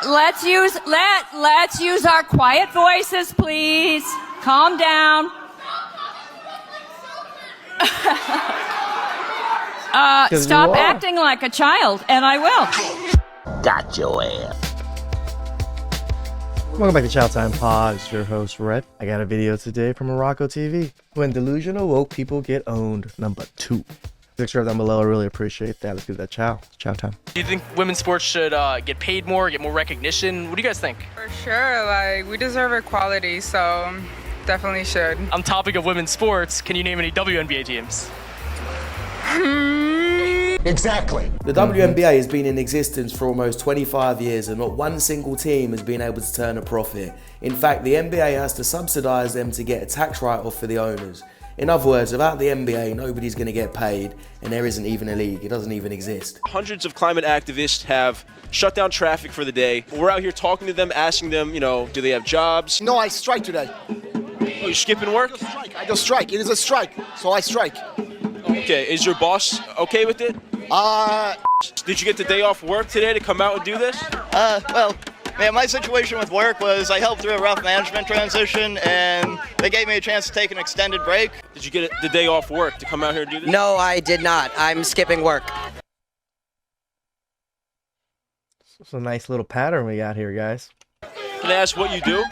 Let's use our quiet voices, please. Calm down. Stop acting like a child, and I will. Got your ass. Welcome back to TheChowTimePod. It's your host, Rhett. I got a video today from Morocco TV. When delusional woke people get owned, number 2. Picture down below. I really appreciate that. Let's do that. Chow time. Do you think women's sports should get paid more, get more recognition? What do you guys think? For sure, like, we deserve equality, so definitely should. On topic of women's sports, can you name any WNBA teams? Exactly. The WNBA has been in existence for almost 25 years and not one single team has been able to turn a profit. In fact, the NBA has to subsidise them to get a tax write-off for the owners. In other words, without the NBA, nobody's going to get paid, and there isn't even a league. It doesn't even exist. Hundreds of climate activists have shut down traffic for the day. We're out here talking to them, asking them, do they have jobs? No, I strike today. Oh, you're skipping work? I just strike. It is a strike, so I strike. Okay, is your boss okay with it? Did you get the day off work today to come out and do this? Well, man, my situation with work was I helped through a rough management transition, and they gave me a chance to take an extended break. Did you get the day off work to come out here and do this? No, I did not. I'm skipping work. It's a nice little pattern we got here, guys. Can I ask what you do?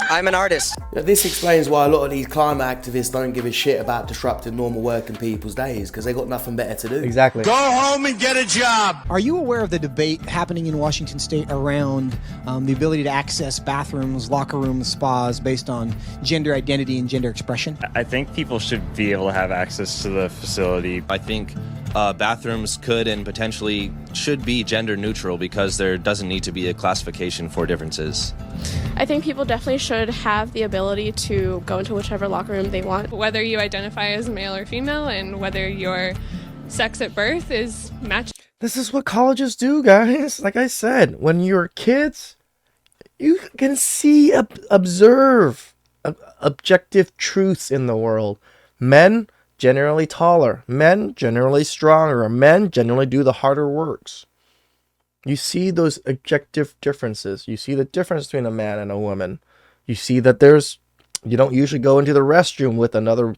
I'm an artist. This explains why a lot of these climate activists don't give a shit about disrupting normal working people's days, because they got nothing better to do. Exactly. Go home and get a job. Are you aware of the debate happening in Washington State around the ability to access bathrooms, locker rooms, spas based on gender identity and gender expression? I think people should be able to have access to the facility. I think bathrooms could and potentially should be gender neutral because there doesn't need to be a classification for differences. I think people definitely should have the ability to go into whichever locker room they want. Whether you identify as male or female and whether your sex at birth is matched. This is what colleges do, guys. Like I said, when you're kids, you can see, observe objective truths in the world. Men generally taller, men generally stronger, men generally do the harder works. You see those objective differences. You see the difference between a man and a woman. You see that you don't usually go into the restroom with another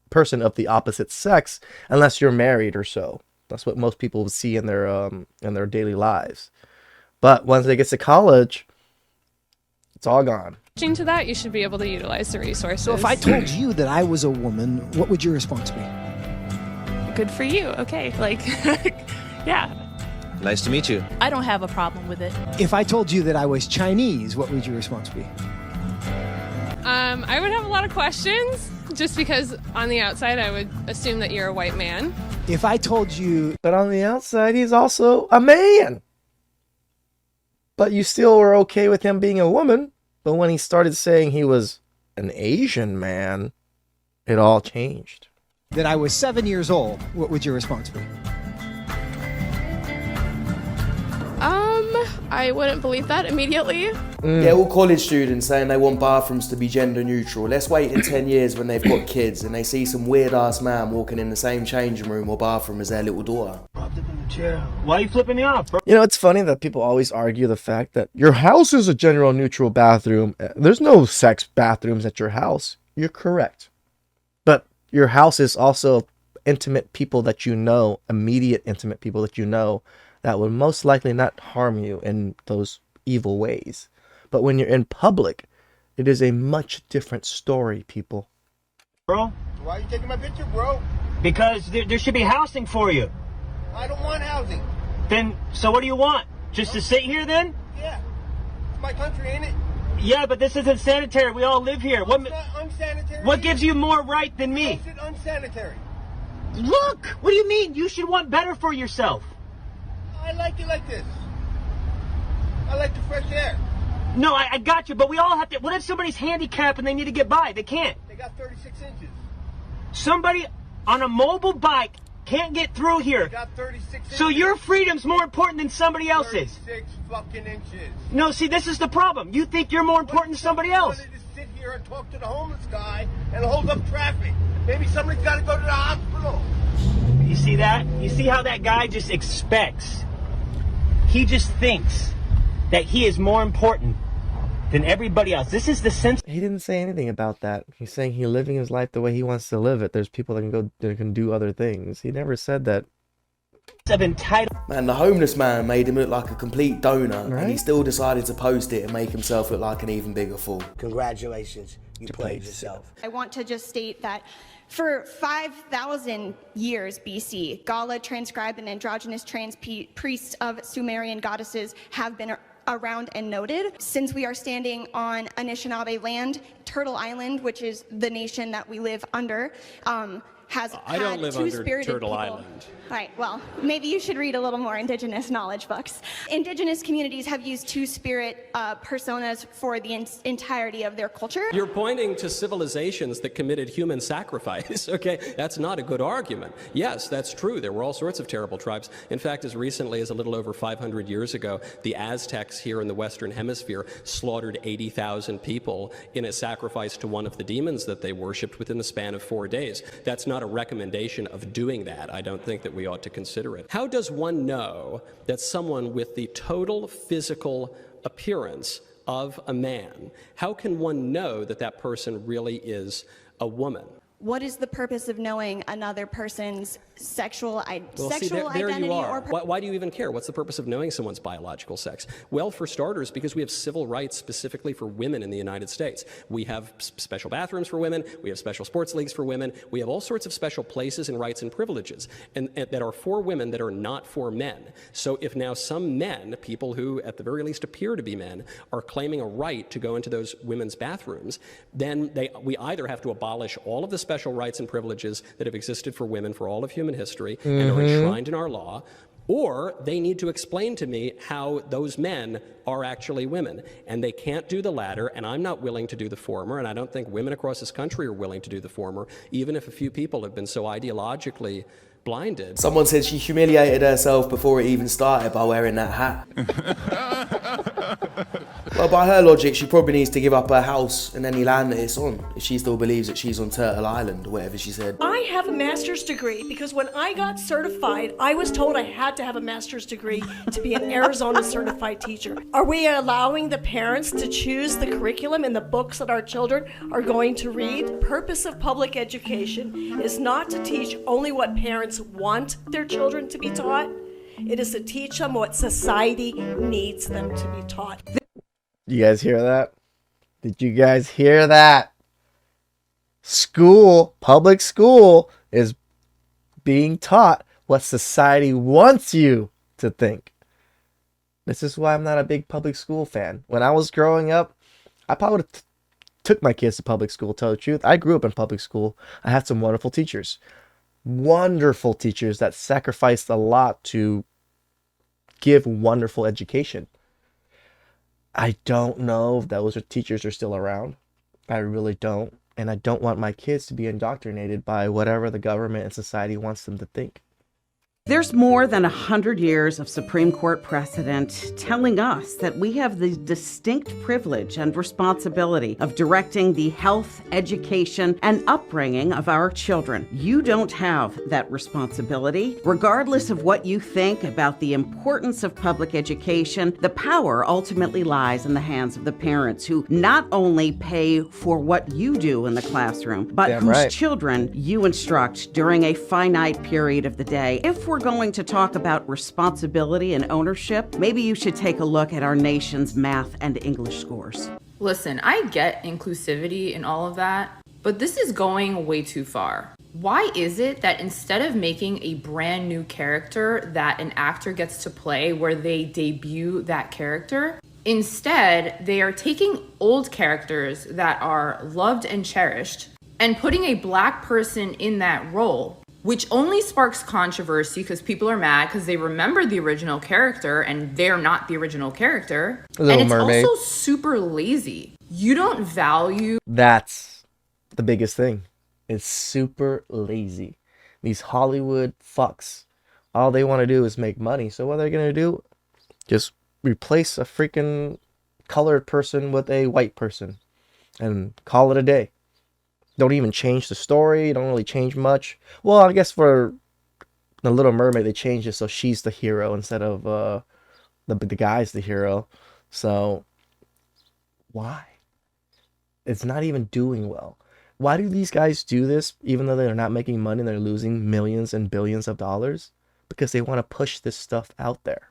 person of the opposite sex unless you're married or so. That's what most people see in their daily lives. But once they get to college, it's all gone. To that, you should be able to utilize the resources. So if I told you that I was a woman, what would your response be? Good for you. Okay. Yeah. Nice to meet you. I don't have a problem with it. If I told you that I was Chinese, what would your response be? I would have a lot of questions, just because on the outside I would assume that you're a white man. If I told you... But on the outside, he's also a man. But you still were okay with him being a woman. But when he started saying he was an Asian man, it all changed. That I was 7 years old, what would your response be? I wouldn't believe that immediately. Yeah, all college students saying they want bathrooms to be gender neutral. Let's wait in 10 years when they've got kids and they see some weird ass man walking in the same changing room or bathroom as their little daughter. Why are you flipping me off, bro? You know, it's funny that people always argue the fact that your house is a gender neutral bathroom. There's no sex bathrooms at your house. You're correct. But your house is also intimate people that you know, immediate intimate people that you know, that would most likely not harm you in those evil ways. But when you're in public, it is a much different story, people. Bro? Why are you taking my picture, bro? Because there should be housing for you. I don't want housing. Then, so what do you want? Just to sit here then? Yeah. It's my country, ain't it? Yeah, but this isn't sanitary. We all live here. It's not unsanitary. What gives you more right than me? It's unsanitary. Look! What do you mean? You should want better for yourself. I like it like this. I like the fresh air. No, I got you, but we all have to... What if somebody's handicapped and they need to get by? They can't. They got 36 inches. Somebody on a mobile bike can't get through here. They got 36 inches. So your freedom's more important than somebody else's. 36 fucking inches. No, see, this is the problem. You think you're more important than somebody else. I wanted to sit here and talk to the homeless guy and hold up traffic. Maybe somebody's got to go to the hospital. You see that? You see how that guy just expects? He just thinks. that he is more important than everybody else. This is the sense. He didn't say anything about that. He's saying he's living his life the way he wants to live it. There's people that can do other things. He never said that. Of entitled. Man, the homeless man made him look like a complete donut, Right? and he still decided to post it and make himself look like an even bigger fool. Congratulations, you played yourself. I want to just state that for 5,000 years BC, Gala transcribed and androgynous trans priests of Sumerian goddesses have been around and noted. Since we are standing on Anishinaabe land, Turtle Island, which is the nation that we live under, has I don't live under Turtle people. Island. All right, well, maybe you should read a little more Indigenous knowledge books. Indigenous communities have used two-spirit personas for the entirety of their culture. You're pointing to civilizations that committed human sacrifice, okay? That's not a good argument. Yes, that's true. There were all sorts of terrible tribes. In fact, as recently as a little over 500 years ago, the Aztecs here in the Western Hemisphere slaughtered 80,000 people in a sacrifice to one of the demons that they worshipped within the span of 4 days. That's not a recommendation of doing that. I don't think that we ought to consider it. How does one know that someone with the total physical appearance of a man, how can one know that that person really is a woman? What is the purpose of knowing another person's sexual See, there identity you are. or Why do you even care? What's the purpose of knowing someone's biological sex? Well, for starters, because we have civil rights specifically for women in the United States. We have special bathrooms for women. We have special sports leagues for women. We have all sorts of special places and rights and privileges and that are for women that are not for men. So if now some men, people who at the very least appear to be men, are claiming a right to go into those women's bathrooms, then we either have to abolish all of the special rights and privileges that have existed for women for all of human history and are enshrined in our law, or they need to explain to me how those men are actually women. And they can't do the latter, and I'm not willing to do the former, and I don't think women across this country are willing to do the former, even if a few people have been so ideologically blinded. Someone said she humiliated herself before it even started by wearing that hat. Well, by her logic, she probably needs to give up her house and any land that it's on, if she still believes that she's on Turtle Island, or whatever she said. I have a master's degree because when I got certified, I was told I had to have a master's degree to be an Arizona certified teacher. Are we allowing the parents to choose the curriculum and the books that our children are going to read? The purpose of public education is not to teach only what parents want their children to be taught. It is to teach them what society needs them to be taught. You guys hear that? Did you guys hear that? School, public school, is being taught what society wants you to think. This is why I'm not a big public school fan. When I was growing up, I probably would have took my kids to public school, to tell the truth. I grew up in public school. I had some wonderful teachers. Wonderful teachers that sacrificed a lot to give wonderful education. I don't know if those teachers are still around. I really don't. And I don't want my kids to be indoctrinated by whatever the government and society wants them to think. There's more than 100 years of Supreme Court precedent telling us that we have the distinct privilege and responsibility of directing the health, education, and upbringing of our children. You don't have that responsibility. Regardless of what you think about the importance of public education, the power ultimately lies in the hands of the parents who not only pay for what you do in the classroom, but whose children you instruct during a finite period of the day. If we're going to talk about responsibility and ownership, maybe you should take a look at our nation's math and English scores. Listen, I get inclusivity and all of that, but this is going way too far. Why is it that instead of making a brand new character that an actor gets to play where they debut that character, instead they are taking old characters that are loved and cherished and putting a Black person in that role, which only sparks controversy because people are mad because they remember the original character and they're not the original character. Little and it's Mermaid. also super lazy. You don't value... That's the biggest thing. It's super lazy. These Hollywood fucks, all they want to do is make money. So what are they going to do? Just replace a freaking colored person with a white person and call it a day. Don't even change the story. Don't really change much. Well, I guess for the Little Mermaid, they changed it so she's the hero instead of the guy's the hero. So, why? It's not even doing well. Why do these guys do this even though they're not making money and they're losing millions and billions of dollars? Because they want to push this stuff out there.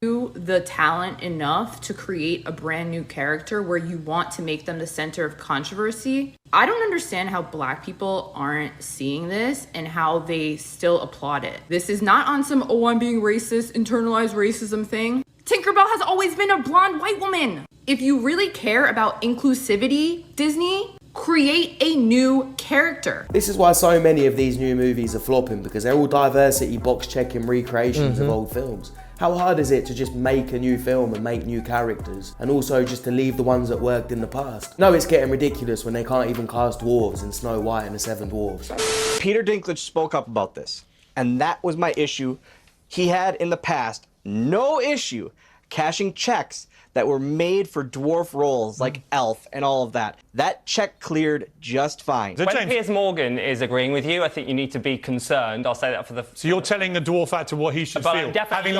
The talent enough to create a brand new character where you want to make them the center of controversy. I don't understand how Black people aren't seeing this and how they still applaud it. This is not on some, oh, I'm being racist, internalized racism thing. Tinkerbell has always been a blonde white woman. If you really care about inclusivity, Disney, create a new character. This is why so many of these new movies are flopping, because they're all diversity box checking recreations of old films. How hard is it to just make a new film and make new characters, and also just to leave the ones that worked in the past? No, it's getting ridiculous when they can't even cast dwarves in Snow White and the Seven Dwarfs. Peter Dinklage spoke up about this, and that was my issue. He had in the past no issue cashing checks that were made for dwarf roles like Elf and all of that. That check cleared just fine. When Piers Morgan is agreeing with you, I think you need to be concerned. I'll say that for the... So you're telling the dwarf actor what he should feel? Having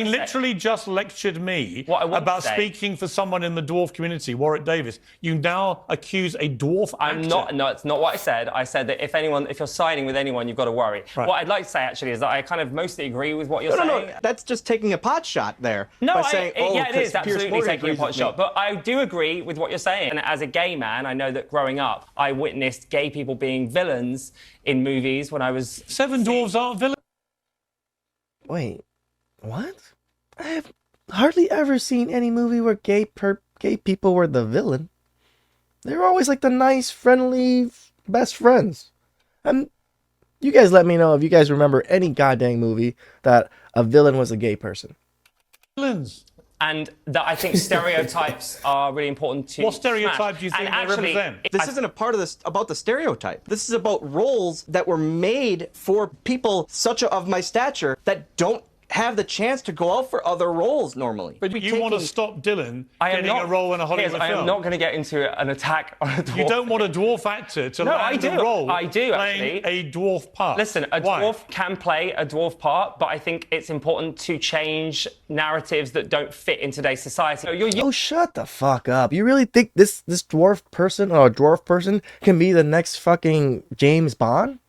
literally just lectured me about speaking for someone in the dwarf community, Warwick Davis, you now accuse a dwarf actor. No, it's not what I said. I said that if you're siding with anyone, you've got to worry. Right. What I'd like to say, actually, is that I kind of mostly agree with what you're saying. No, that's just taking a pot shot there. No, it is absolutely taking a pot shot. But I do agree with what you're saying. And as a gay man, I know that growing up, I witnessed gay people being villains in movies when I was... Seven Dwarfs aren't villains. Wait, what? I have hardly ever seen any movie where gay people were the villain. They were always like the nice, friendly, best friends. You guys let me know if you guys remember any goddamn movie that a villain was a gay person. Villains. And that I think stereotypes are really important to... What stereotype do you think and they actually, represent? This isn't a part of this about the stereotype. This is about roles that were made for people such of my stature that don't have the chance to go out for other roles normally. But you want to stop Dylan getting a role in a Hollywood film? I am not going to get into an attack on a dwarf. You don't want a dwarf actor to land a role playing a dwarf part. Listen, a dwarf can play a dwarf part, but I think it's important to change narratives that don't fit in today's society. Oh, shut the fuck up. You really think this dwarf person or a dwarf person can be the next fucking James Bond?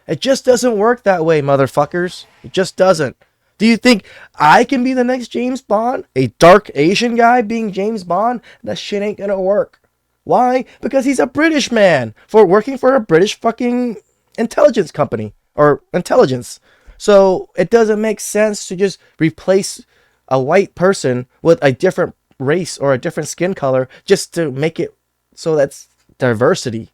It just doesn't work that way, motherfuckers. It just doesn't. Do you think I can be the next James Bond? A dark Asian guy being James Bond? That shit ain't gonna work. Why? Because he's a British man working for a British fucking intelligence company or intelligence. So it doesn't make sense to just replace a white person with a different race or a different skin color just to make it so that's diversity.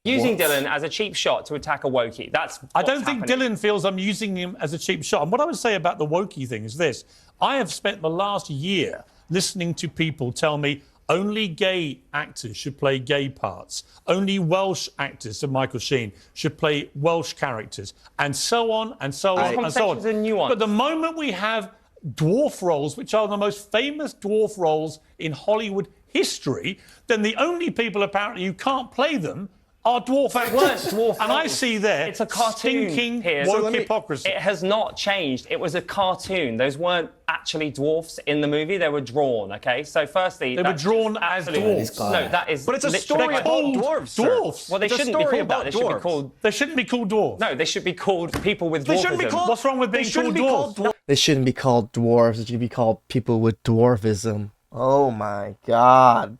Using Dylan as a cheap shot to attack a wokey. I don't think Dylan feels I'm using him as a cheap shot. And what I would say about the wokey thing is this. I have spent the last year listening to people tell me only gay actors should play gay parts. Only Welsh actors, so Michael Sheen, should play Welsh characters. And so on and so on and so on. But the moment we have dwarf roles, which are the most famous dwarf roles in Hollywood history, then the only people apparently who can't play them are dwarf actors. And I see there it's a cartoon, stinking Piers. woke hypocrisy. It has not changed. It was a cartoon. Those weren't actually dwarfs in the movie. They were drawn, okay? So firstly... They were drawn as dwarfs. No, that is... But it's a story about dwarves, dwarfs. Well, they shouldn't be called that. They should be called... They shouldn't be called dwarves. No, they should be called people with dwarfism. What's wrong with being called dwarves? They shouldn't be called dwarves. They should be called people with dwarfism. Oh my god.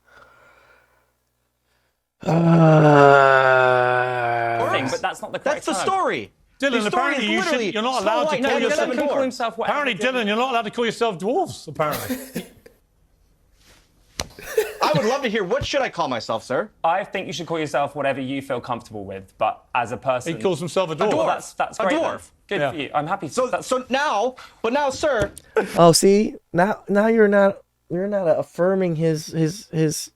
But that's not the correct That's the term. story. Dylan, apparently you're not allowed to call yourself... Apparently, Dylan, you're not allowed to call yourself dwarfs, apparently. I would love to hear, what should I call myself, sir? I think you should call yourself whatever you feel comfortable with, but as a person... He calls himself a dwarf. Well, that's great. A dwarf. Good for you. I'm happy. So now, sir... Oh, see? Now you're not affirming his his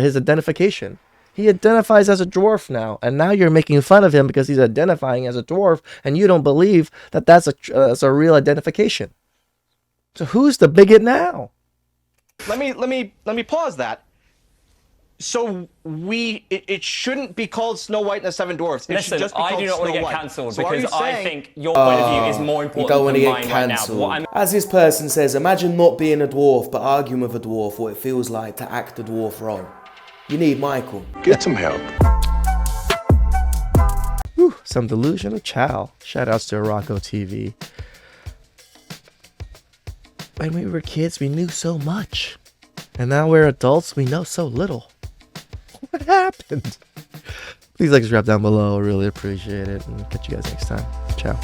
identification. He identifies as a dwarf now, and now you're making fun of him because he's identifying as a dwarf, and you don't believe that that's a real identification. So who's the bigot now? Let me pause that. So it shouldn't be called Snow White and the Seven Dwarfs. It should Listen, just be I called do not want to Snow get White. cancelled So are because you I saying- think your point of view is more You important don't want to than get mine right now. cancelled. What I'm As this person says, imagine not being a dwarf but arguing with a dwarf what it feels like to act the dwarf role. You need Michael. Get some help. Whew, some delusional chow. Shoutouts to Rocco TV. When we were kids, we knew so much. And now we're adults, we know so little. What happened? Please like, subscribe down below. I really appreciate it. And catch you guys next time. Ciao.